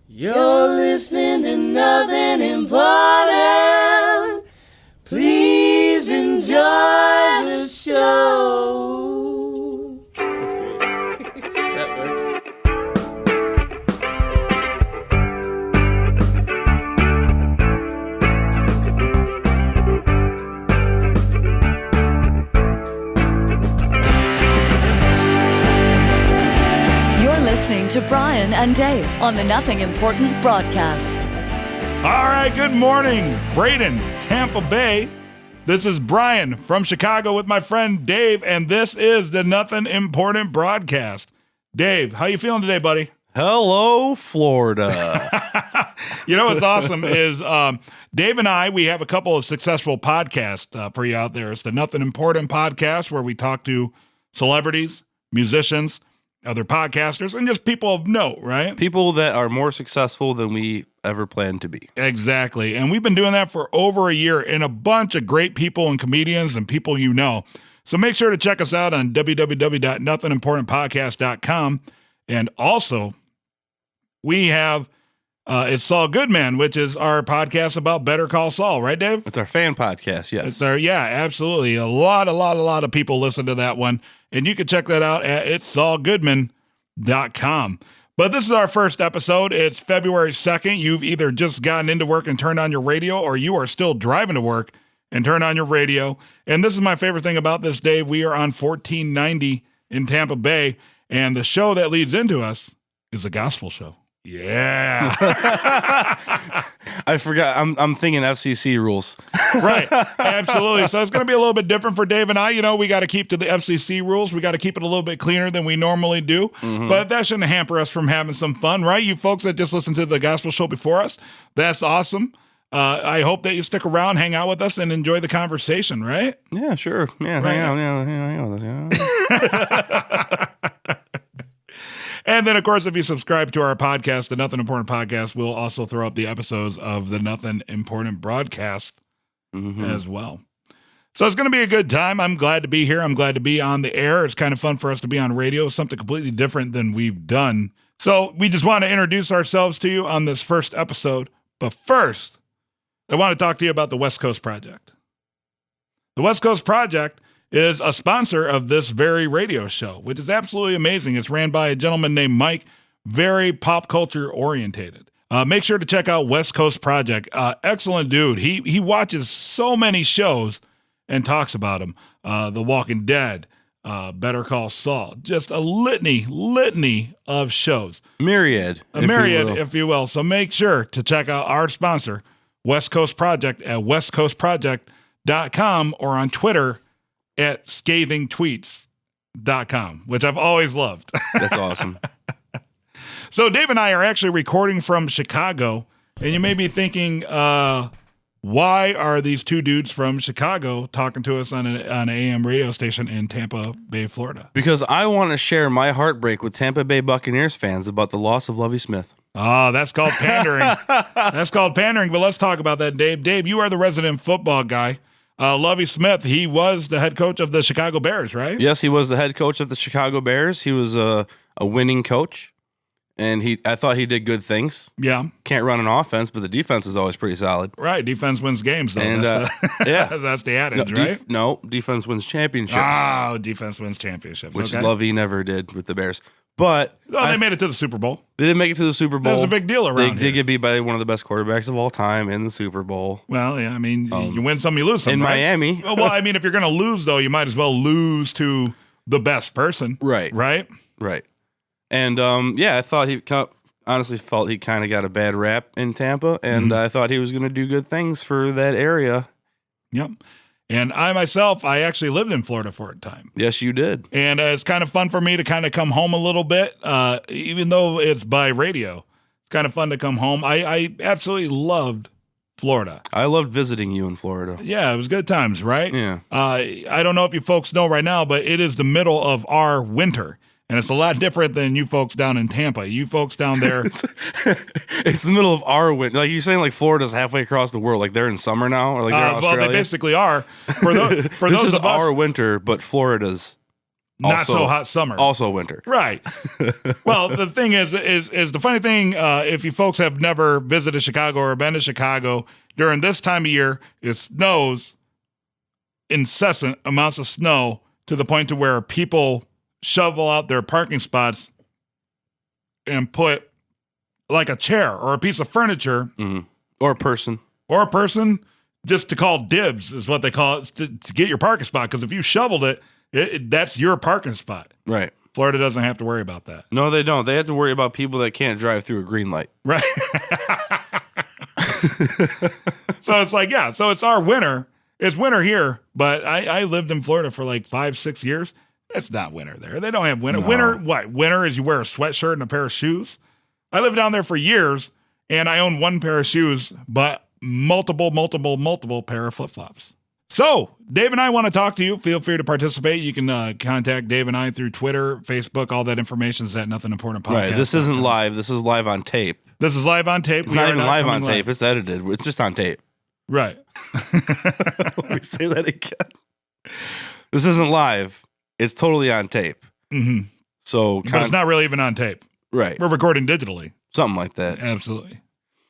You're listening to Nothing Important. Please enjoy the show. That's great. That works. You're listening to Brian and Dave on the Nothing Important broadcast. All right, good morning, Braden, Tampa Bay. This is Brian from Chicago with my friend Dave, and this is the Nothing Important broadcast. Dave, how you feeling today, buddy? Hello, Florida. You know what's awesome is Dave and I, we have a couple of successful podcasts for you out there. It's the Nothing Important podcast where we talk to celebrities, musicians, other podcasters, and just people of note, right? People that are more successful than we ever planned to be. Exactly. And we've been doing that for over a year, and a bunch of great people and comedians and people you know. So make sure to check us out on www.nothingimportantpodcast.com. And also, we have It's Saul Goodman, which is our podcast about Better Call Saul, right, Dave? It's our fan podcast, yes. It's our, yeah, absolutely. A lot of people listen to that one. And you can check that out at itssaulgoodman.com. But this is our first episode. It's February 2nd. You've either just gotten into work and turned on your radio, or you are still driving to work and turn on your radio. And this is my favorite thing about this, Dave. We are on 1490 in Tampa Bay, and the show that leads into us is a gospel show. Yeah. I forgot. I'm thinking FCC rules. Right. Absolutely. So it's going to be a little bit different for Dave and I. You know, we got to keep to the FCC rules. We got to keep it a little bit cleaner than we normally do. Mm-hmm. But that shouldn't hamper us from having some fun, right? You folks that just listened to the gospel show before us, that's awesome. I hope that you stick around, hang out with us, and enjoy the conversation, right? Yeah, sure. Yeah, right. hang out with us. And then, of course, if you subscribe to our podcast, the Nothing Important podcast, we'll also throw up the episodes of the Nothing Important broadcast as well. So it's going to be a good time. I'm glad to be here. I'm glad to be on the air. It's kind of fun for us to be on radio, something completely different than we've done. So we just want to introduce ourselves to you on this first episode. But first, I want to talk to you about the West Coast Project. The West Coast Project is a sponsor of this very radio show, which is absolutely amazing. It's ran by a gentleman named Mike, very pop culture orientated. Make sure to check out West Coast Project. Excellent dude. He watches so many shows and talks about them. The Walking Dead, Better Call Saul, just a litany of shows. Myriad. If you will. So make sure to check out our sponsor, West Coast Project, at westcoastproject.com or on Twitter at scathingtweets.com, which I've always loved. That's awesome. So Dave and I are actually recording from Chicago, and you may be thinking, why are these two dudes from Chicago talking to us on an AM radio station in Tampa Bay, Florida? Because I want to share my heartbreak with Tampa Bay Buccaneers fans about the loss of Lovie Smith. Oh, that's called pandering. That's called pandering, but let's talk about that, Dave. Dave, you are the resident football guy. Lovie Smith, he was the head coach of the Chicago Bears, right? Yes, he was the head coach of the Chicago Bears. He was a winning coach, and I thought he did good things. Yeah. Can't run an offense, but the defense is always pretty solid. Right, defense wins games, though. And, yeah. That's the adage, right? Defense wins championships. Oh, defense wins championships. Which Lovie never did with the Bears. But they made it to the Super Bowl. They didn't make it to the Super Bowl. That was a big deal around They did get beat by one of the best quarterbacks of all time in the Super Bowl. Well, yeah, I mean, you win some, you lose some, in right? Miami. Well, I mean, if you're going to lose, though, you might as well lose to the best person. Right. Right? Right. And, I thought honestly felt he kind of got a bad rap in Tampa, and I thought he was going to do good things for that area. Yep. And I myself, I actually lived in Florida for a time. Yes, you did. And it's kind of fun for me to kind of come home a little bit, even though it's by radio. It's kind of fun to come home. I absolutely loved Florida. I loved visiting you in Florida. Yeah, it was good times, right? Yeah. I don't know if you folks know right now, but it is the middle of our winter. And it's a lot different than you folks down in Tampa. You folks down there. It's the middle of our winter. Like, you're saying, like, Florida's halfway across the world. Like, they're in summer now? Or like they're in Australia? Well, they basically are. For this those is of us, our winter, but Florida's not Also- so hot summer. Also winter. Right. Well, the thing is the funny thing, if you folks have never visited Chicago or been to Chicago, during this time of year, it snows incessant amounts of snow to the point to where people shovel out their parking spots and put like a chair or a piece of furniture Or a person. or a person just to call dibs is what they call it, to get your parking spot. Because if you shoveled it, that's your parking spot. Right. Florida doesn't have to worry about that. No, they don't. They have to worry about people that can't drive through a green light. Right. So it's like, yeah, so it's our winter. It's winter here, but I lived in Florida for like 5-6 years. It's not winter there. They don't have winter. No. Winter, what? Winter is you wear a sweatshirt and a pair of shoes. I lived down there for years, and I own one pair of shoes, but multiple pair of flip-flops. So, Dave and I want to talk to you. Feel free to participate. You can contact Dave and I through Twitter, Facebook. All that information is at Nothing Important Podcast. Right. This isn't live. This is live on tape. This is live on tape. It's not even live on tape. It's edited. It's just on tape. Right. Let me say that again. This isn't live. It's totally on tape. Mm-hmm. So, But it's not really even on tape. right. We're recording digitally. Something like that. Absolutely.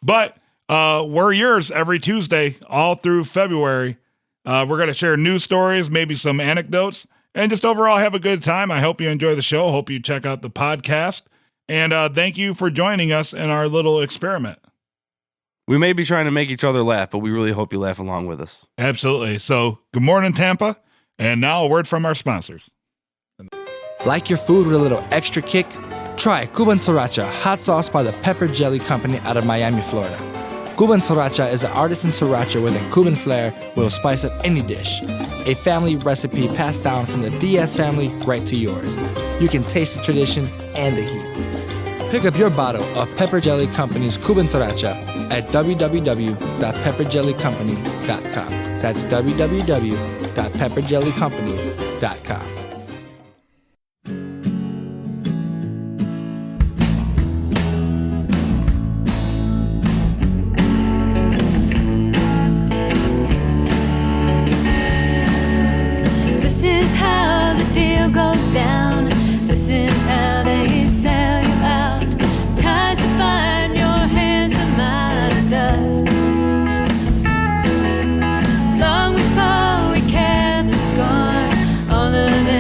But we're yours every Tuesday all through February. We're going to share news stories, maybe some anecdotes, and just overall have a good time. I hope you enjoy the show. Hope you check out the podcast. And thank you for joining us in our little experiment. We may be trying to make each other laugh, but we really hope you laugh along with us. Absolutely. So good morning, Tampa. And now a word from our sponsors. Like your food with a little extra kick? Try Cuban Sriracha hot sauce by the Pepper Jelly Company out of Miami, Florida. Cuban Sriracha is an artisan sriracha with a Cuban flair will spice up any dish. A family recipe passed down from the Diaz family right to yours. You can taste the tradition and the heat. Pick up your bottle of Pepper Jelly Company's Cuban Sriracha at www.pepperjellycompany.com. That's www.pepperjellycompany.com. This is how the deal goes down. This is how they sell you out. Ties to bind your hands to mine dust. Long before we kept the score, all of them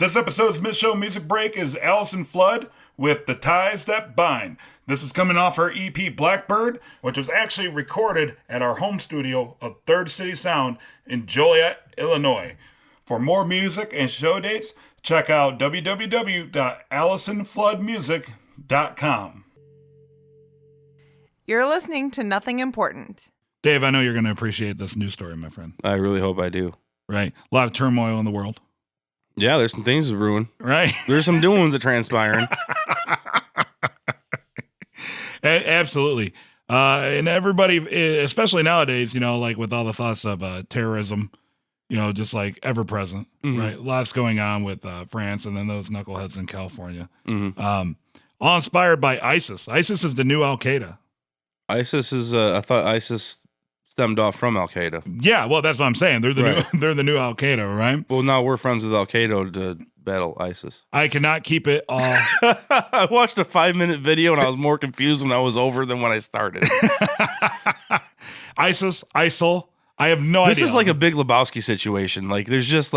This episode's mid-show music break is Allison Flood with The Ties That Bind. This is coming off her EP Blackbird, which was actually recorded at our home studio of Third City Sound in Joliet, Illinois. For more music and show dates, check out www.allisonfloodmusic.com. You're listening to Nothing Important. Dave, I know you're going to appreciate this news story, my friend. I really hope I do. Right? A lot of turmoil in the world. Yeah, there's some things to ruin. Right? There's some doings that transpiring. Absolutely. And everybody, especially nowadays, like with all the thoughts of terrorism, just like ever present, right? Lots going on with France and then those knuckleheads in California. All inspired by ISIS. ISIS is the new Al Qaeda. ISIS is, I thought ISIS stemmed off from Al Qaeda. Yeah, well, that's what I'm saying. They're the they're the new Al Qaeda, right? Well, now we're friends with Al Qaeda to battle ISIS. I cannot keep it all. I watched a 5-minute video and I was more confused when I was over than when I started. ISIS, ISIL. I have no idea. This is like a Big Lebowski situation. Like, there's just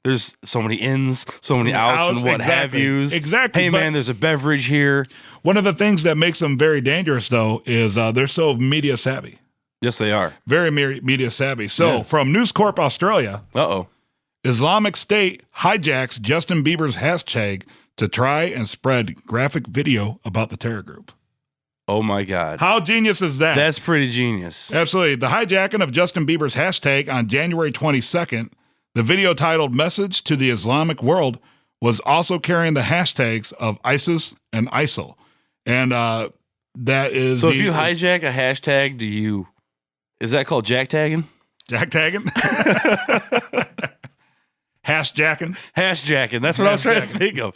there's so many ins, so many outs, and what have yous. Exactly. Hey, man, there's a beverage here. One of the things that makes them very dangerous, though, is they're so media savvy. Yes, they are. Very media savvy. So, from News Corp Australia, Islamic State hijacks Justin Bieber's hashtag to try and spread graphic video about the terror group. Oh, my God. How genius is that? That's pretty genius. Absolutely. The hijacking of Justin Bieber's hashtag on January 22nd, the video titled Message to the Islamic World, was also carrying the hashtags of ISIS and ISIL. And that is... So if you hijack a hashtag, is that called jack tagging? Jack tagging? Hashjacking? Hashjacking. That's what I was trying to think of.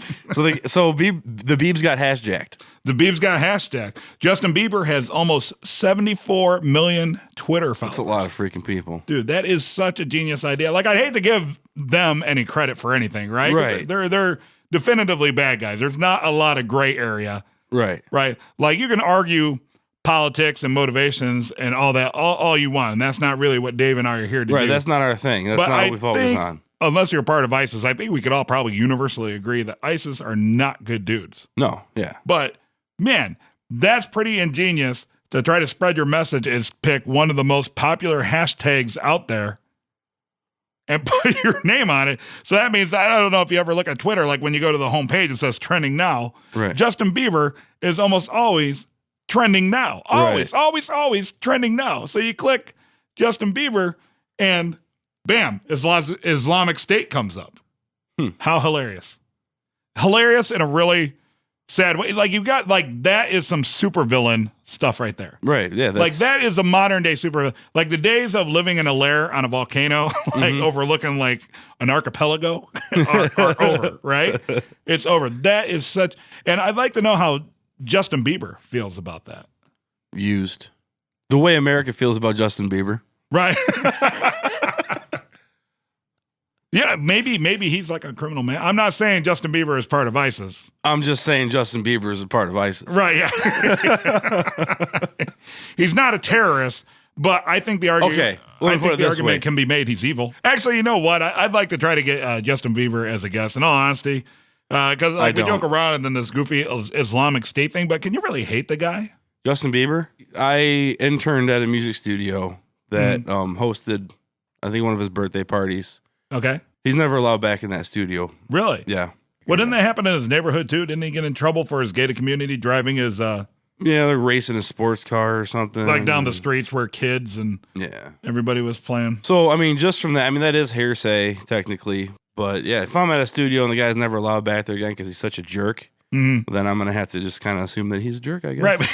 So the Biebs got hashjacked. The Biebs got hashjacked. Justin Bieber has almost 74 million Twitter followers. That's a lot of freaking people. Dude, that is such a genius idea. Like, I'd hate to give them any credit for anything, right? Right. They're definitively bad guys. There's not a lot of gray area. Right. Right. Like, you can argue politics and motivations and all that all you want, and that's not really what Dave and I are here to do. Right, that's not our thing. That's not what we've always done. Unless you're part of ISIS, I think we could all probably universally agree that ISIS are not good dudes. No, yeah. But, man, that's pretty ingenious to try to spread your message is pick one of the most popular hashtags out there and put your name on it. So that means, I don't know if you ever look at Twitter, like when you go to the homepage, it says trending now. Right. Justin Bieber is almost always trending now. Always, always trending now. So you click Justin Bieber and bam, Islamic State comes up. How hilarious. Hilarious in a really sad way. Like, you got, like, that is some supervillain stuff right there. Right, yeah. Like, that is a modern day supervillain. Like, the days of living in a lair on a volcano, like, overlooking, like, an archipelago are over, right? It's over. That is such, and I'd like to know how Justin Bieber feels about that. Used. The way America feels about Justin Bieber. Right. Yeah, maybe he's like a criminal man. I'm not saying Justin Bieber is part of ISIS. I'm just saying Justin Bieber is a part of ISIS. Right, yeah. He's not a terrorist, but I think the argument, can be made he's evil. Actually, you know what? I'd like to try to get Justin Bieber as a guest, in all honesty, because we joke around in this goofy Islamic State thing, but can you really hate the guy? Justin Bieber? I interned at a music studio that hosted, I think, one of his birthday parties. Okay. He's never allowed back in that studio. Really? Yeah. Well, didn't that happen in his neighborhood too? Didn't he get in trouble for his gated community driving his yeah, they're racing a sports car or something. Like down the streets where kids and everybody was playing. So, I mean, just from that, I mean, that is hearsay technically. But yeah, if I'm at a studio and the guy's never allowed back there again because he's such a jerk, then I'm going to have to just kind of assume that he's a jerk, I guess. Right.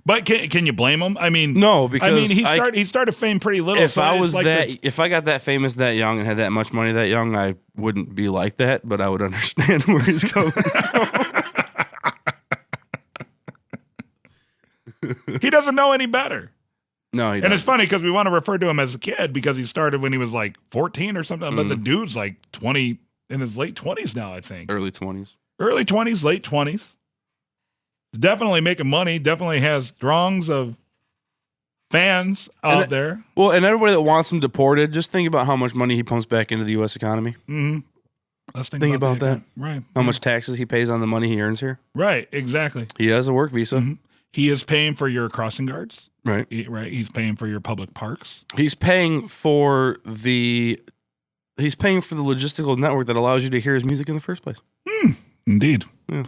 But can you blame him? I mean, no, because he started fame pretty little. If I was like if I got that famous that young and had that much money that young, I wouldn't be like that, but I would understand where he's coming from. He doesn't know any better. No, he doesn't. And it's funny because we want to refer to him as a kid because he started when he was like 14 or something, but the dude's like 20, in his late 20s now, I think. Early 20s. Early 20s, late 20s. Definitely making money. Definitely has throngs of fans out there. Well, and everybody that wants him deported, just think about how much money he pumps back into the U.S. economy. Mm-hmm. Let's think about that. Right. How much taxes he pays on the money he earns here. Right. Exactly. He has a work visa. He is paying for your crossing guards. Right. Right. He's paying for your public parks. He's paying for the logistical network that allows you to hear his music in the first place. Indeed. Yes.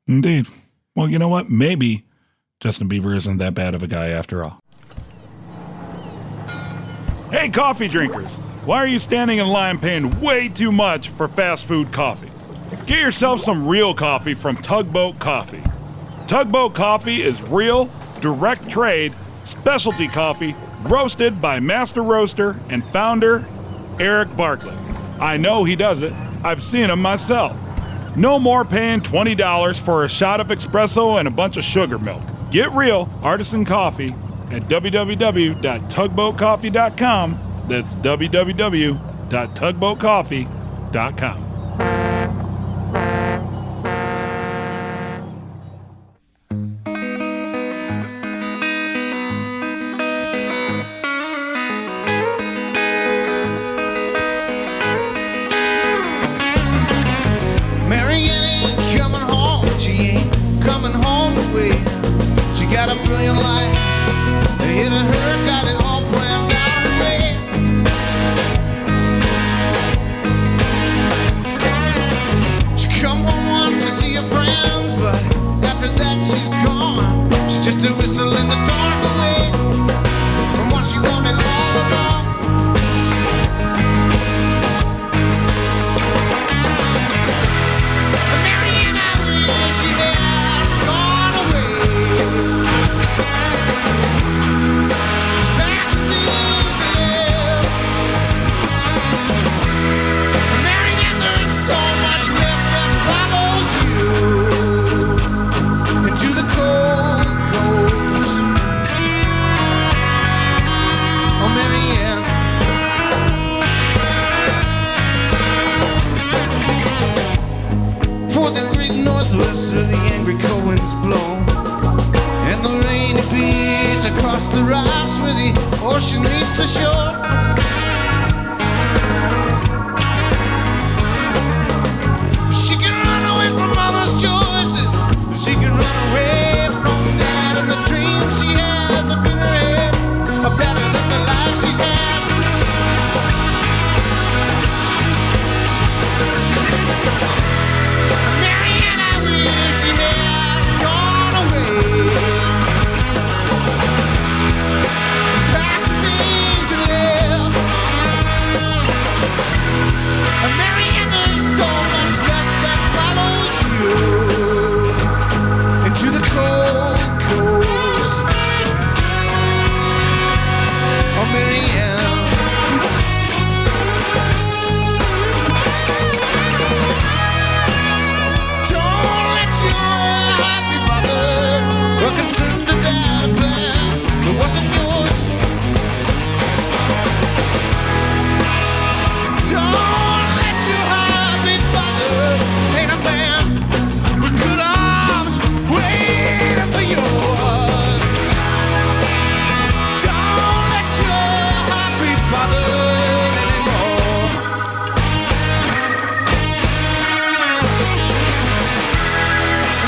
Indeed. Well, you know what? Maybe Justin Bieber isn't that bad of a guy after all. Hey, coffee drinkers. Why are you standing in line paying way too much for fast food coffee? Get yourself some real coffee from Tugboat Coffee. Tugboat Coffee is real, direct trade, specialty coffee roasted by master roaster and founder Eric Barkley. I know he does it. I've seen him myself. No more paying $20 for a shot of espresso and a bunch of sugar milk. Get real artisan coffee at www.tugboatcoffee.com. That's www.tugboatcoffee.com. Marianne ain't coming home, she ain't coming home to wait. She got a brilliant life, hit her, got it all planned out her way. She come home once to see her friends, but after that she's gone. She's just a whistle in the dark away from what she wanted all along. Marianne, I wish she had gone away. She's back to things to live. Marianne, there is so much left that follows you into the cold coast. Oh, Marianne. For the great northwest where the angry cold winds blow, and the rain it beats across the rocks where the ocean meets the shore. She can run away from mama's choices, she can run away from dad, and the dreams she has up in her head are better than the life she's had. Marianne, I wish she had gone away. She's back to things to live. Marianne, there's so much left that follows you into the cold coast. Oh, Marianne. Don't let your heart be bothered or concerned about a plan that wasn't yours. Don't let your heart be bothered. Ain't a man with good arms waiting for yours. Don't let your heart be bothered anymore.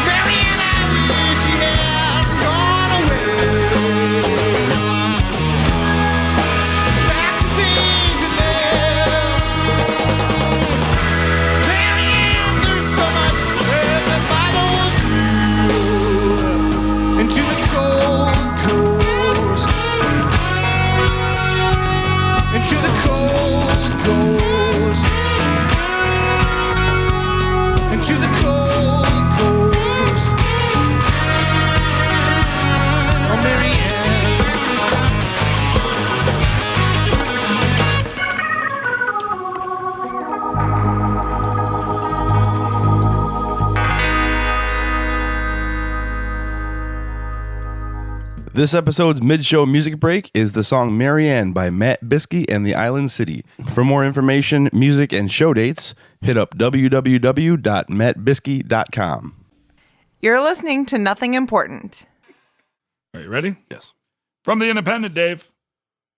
Marianne, I wish she had gone away. Back to things that live. Marianne, there's so much that follows you into the cold coast. Into the cold coast. Into the cold coast. Oh, Marianne. This episode's mid-show music break is the song Marianne by Matt Biskey and the Island City. For more information, music, and show dates, hit up www.mattbiskey.com. You're listening to Nothing Important. Are you ready? Yes. From The Independent, Dave.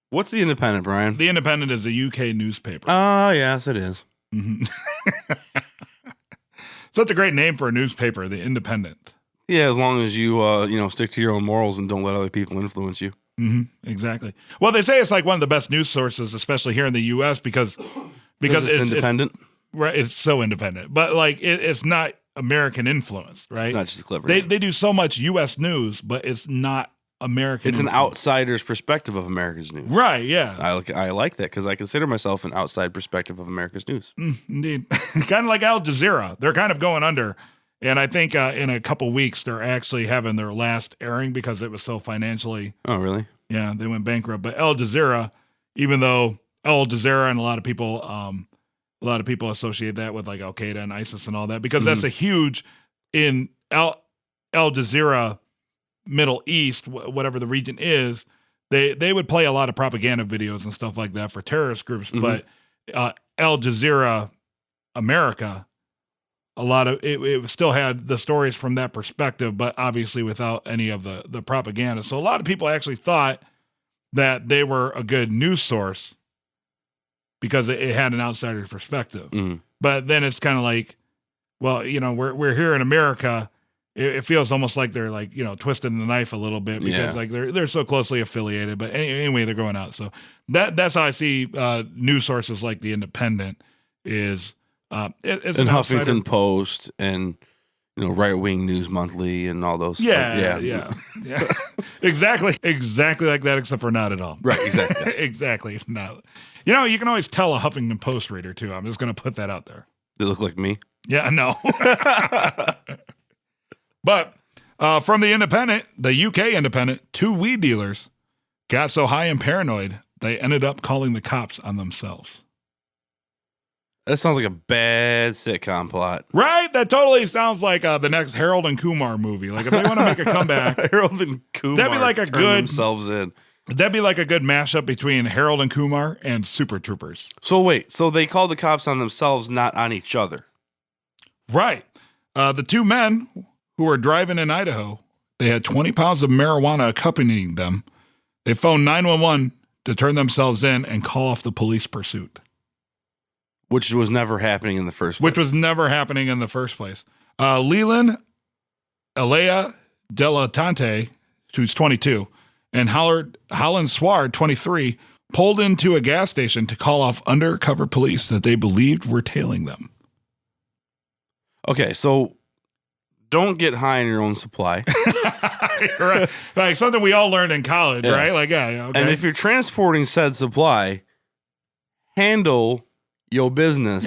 What's The Independent, Brian? The Independent is a UK newspaper. Oh, yes, it is. Such a great name for a newspaper, The Independent. Yeah, as long as you stick to your own morals and don't let other people influence you. Exactly. Well, they say it's like one of the best news sources, especially here in the U.S. because it's independent. Right, it's so independent, but like it's not American influenced, right? Not just clever. They do so much U.S. news, but it's not American. It's an influence. outsider's perspective of America's news. Right? Yeah. I like that because I consider myself an outside perspective of America's news. Indeed. Kind of like Al Jazeera. They're kind of going under. And I think in a couple weeks, they're actually having their last airing because it was so financially. Oh, really? Yeah, they went bankrupt. But Al Jazeera, even though Al Jazeera and a lot of people associate that with like Al Qaeda and ISIS and all that, because that's a huge in Al Jazeera, Middle East, whatever the region is. They would play a lot of propaganda videos and stuff like that for terrorist groups. But Al Jazeera, America, a lot of it still had the stories from that perspective, but obviously without any of the propaganda. So a lot of people actually thought that they were a good news source because it had an outsider's perspective. But then it's kind of like, well, we're here in America. It feels almost like they're like, twisting the knife a little bit because like they're so closely affiliated. But anyway, they're going out. So that's how I see news sources like The Independent is. It's and an Huffington outsider. Post and Right Wing News Monthly and all those. Yeah. exactly like that, except for not at all. Right, exactly. Exactly. Not. You can always tell a Huffington Post reader too. I'm just going to put that out there. They look like me. Yeah, no. But from the Independent, the UK Independent, 2 weed dealers got so high and paranoid they ended up calling the cops on themselves. That sounds like a bad sitcom plot. Right? That totally sounds like the next Harold and Kumar movie. Like if they want to make a comeback, Harold and Kumar that'd be like a turn good themselves in. That'd be like a good mashup between Harold and Kumar and Super Troopers. So wait, so they called the cops on themselves, not on each other. Right. The 2 men who were driving in Idaho, they had 20 pounds of marijuana accompanying them. They phoned 911 to turn themselves in and call off the police pursuit. Which was never happening in the first place. Leland Alea Delatante, who's 22, and Holland Sward, 23, pulled into a gas station to call off undercover police that they believed were tailing them. Okay, so don't get high on your own supply. Right. Like something we all learned in college, right? Like, yeah, okay. And if you're transporting said supply, handle your business.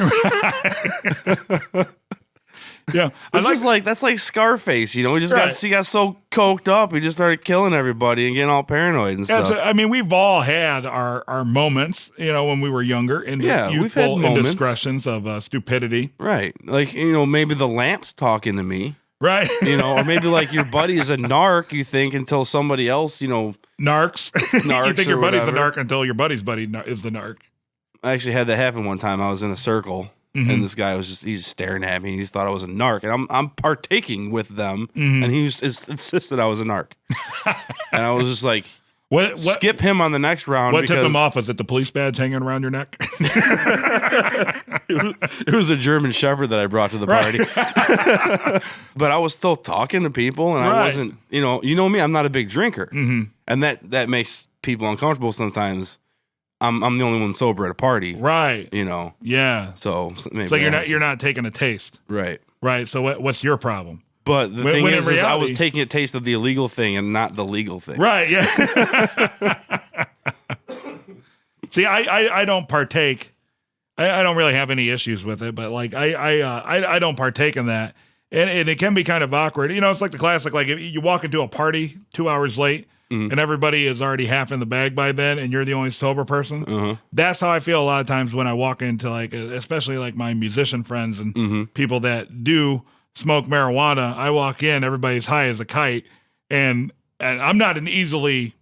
Yeah, that's like Scarface. He just got so coked up, he just started killing everybody and getting all paranoid and stuff. So, I mean, we've all had our moments, when we were younger, in we've had moments. indiscretions of stupidity. Right, like maybe the lamp's talking to me. Right, or maybe like your buddy is a narc. You think until somebody else, narcs. You think your buddy's a narc until your buddy's buddy is the narc. I actually had that happen one time. I was in a circle. And this guy he's just staring at me. He just thought I was a narc, and I'm partaking with them, and he insisted I was a narc. And I was just like, what? Skip him on the next round. What tipped him off? Was it the police badge hanging around your neck? It was a German Shepherd that I brought to the party. But I was still talking to people, and I wasn't, you know me, I'm not a big drinker, and that makes people uncomfortable sometimes. I'm the only one sober at a party, right? Yeah. So maybe you're not taking a taste, right? Right. So what's your problem? But the thing is I was taking a taste of the illegal thing and not the legal thing, right? Yeah. See, I don't partake. I don't really have any issues with it, but like I don't partake in that, and it can be kind of awkward. It's like the classic, like if you walk into a party 2 hours late. And everybody is already half in the bag by then, and you're the only sober person. That's how I feel a lot of times when I walk into, like, especially like my musician friends and people that do smoke marijuana. I walk in, everybody's high as a kite, and I'm not an easily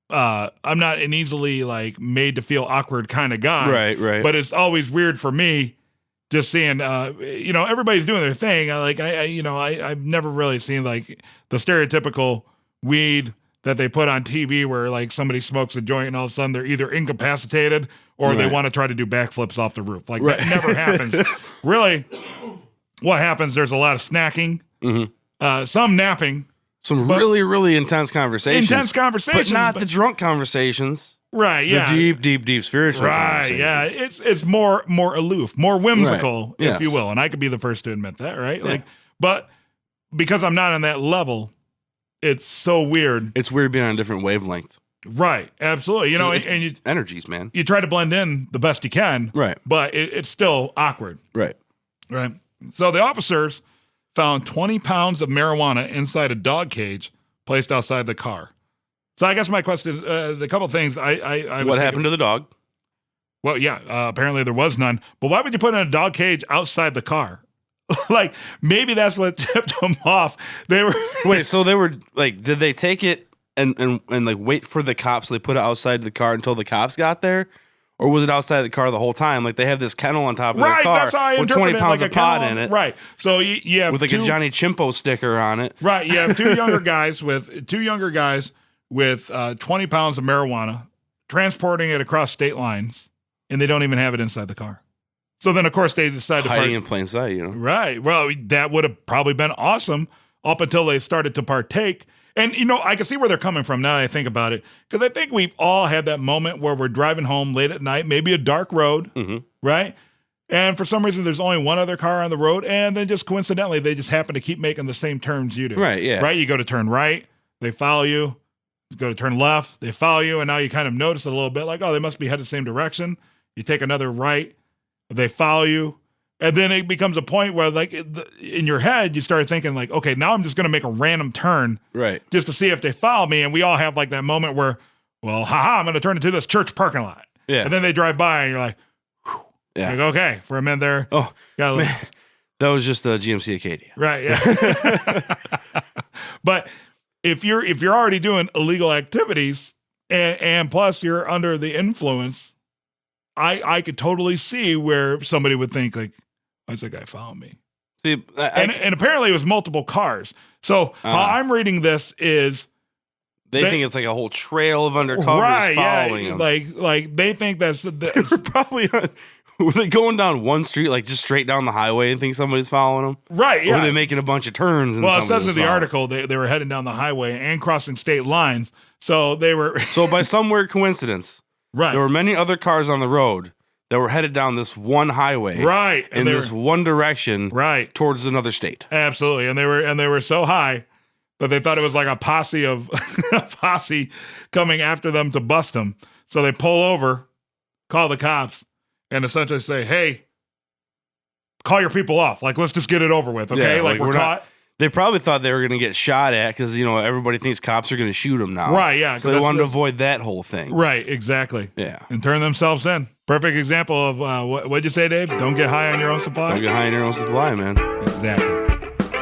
like made to feel awkward kind of guy. Right. But it's always weird for me just seeing, everybody's doing their thing. I've never really seen like the stereotypical weed that they put on TV where like somebody smokes a joint and all of a sudden they're either incapacitated or they want to try to do backflips off the roof. Like that never happens. Really, what happens? There's a lot of snacking, some napping. Some really, really intense conversations. But not the drunk conversations. Right, yeah. The deep spiritual conversations. Yeah. It's more aloof, more whimsical, Right. if you Yes. will. And I could be the first to admit that, right? Yeah. But because I'm not on that level, it's so weird. It's weird being on a different wavelength. Right, absolutely. You know, It's and you energies, man. you try to blend in the best you can. Right. But it's still awkward. Right. Right. So the officers found 20 pounds of marijuana inside a dog cage placed outside the car. So I guess my question, the couple of things I What happened to the dog? Well, yeah, apparently there was none. But why would you put in a dog cage outside the car? Like, maybe that's what tipped them off. They were Wait, so they were like, did they take it and like wait for the cops? So they put it outside the car until the cops got there? Or was it outside the car the whole time? Like they have this kennel on top of their right. car That's how I with interpret 20 it, pounds like of pot kennel in it. Right. So you have With like a Johnny Chimpo sticker on it. Right. You have two younger guys with 20 pounds of marijuana transporting it across state lines, and they don't even have it inside the car. So then, of course, they decide to Hiding in plain sight, you know? Right. Well, that would have probably been awesome up until they started to partake. And, you know, I can see where they're coming from now that I think about it. Because I think we've all had that moment where we're driving home late at night, maybe a dark road, right? And for some reason, there's only one other car on the road. And then just coincidentally, they just happen to keep making the same turns you do. Right, yeah. Right? You go to turn right, they follow you. You go to turn left, they follow you. And now you kind of notice it a little bit like, oh, they must be headed the same direction. You take another right, they follow you. And then it becomes a point where, like, in your head, you start thinking, like, okay, now I'm just going to make a random turn, Right. just to see if they follow me. And we all have like that moment where, well, haha, I'm going to turn into this church parking lot. Yeah. And then they drive by, and you're like, whew. Yeah. Like, okay, for a minute there. Oh, got a little- man. That was just GMC Acadia. right, yeah. But if you're already doing illegal activities, and plus you're under the influence, I could totally see where somebody would think like, why's that guy following me? See, And apparently it was multiple cars. So how I'm reading this is they think it's like a whole trail of undercovers right, following yeah, them. like they think that's Probably were they going down one street, like just straight down the highway, and think somebody's following them? right. Or Yeah. are they making a bunch of turns? And Well, it says somebody's in the following? article they were heading down the highway and crossing state lines. So they were So by some weird coincidence, right, there were many other cars on the road that were headed down this one highway, right, in and they this were, one direction, right, towards another state. absolutely, and they were so high that they thought it was like a posse coming after them to bust them. So they pull over, call the cops, and essentially say, "Hey, call your people off. Like, let's just get it over with, okay? Yeah, like we're not- caught." They probably thought they were going to get shot at because, you know, everybody thinks cops are going to shoot them now. Right, yeah, 'cause So they that's- wanted to that's- avoid that whole thing. Right, exactly. Yeah. And turn themselves in. Perfect example of what'd you say, Dave? Don't get high on your own supply. Don't get high in your own supply, man. Exactly.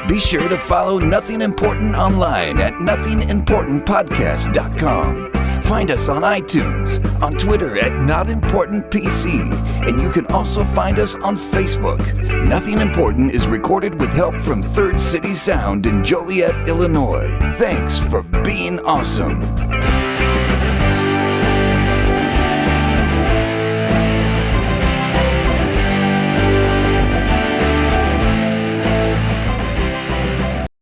Be sure to follow Nothing Important online at nothingimportantpodcast.com. Find us on iTunes, on Twitter at NotImportantPC, and you can also find us on Facebook. Nothing Important is recorded with help from Third City Sound in Joliet, Illinois. Thanks for being awesome.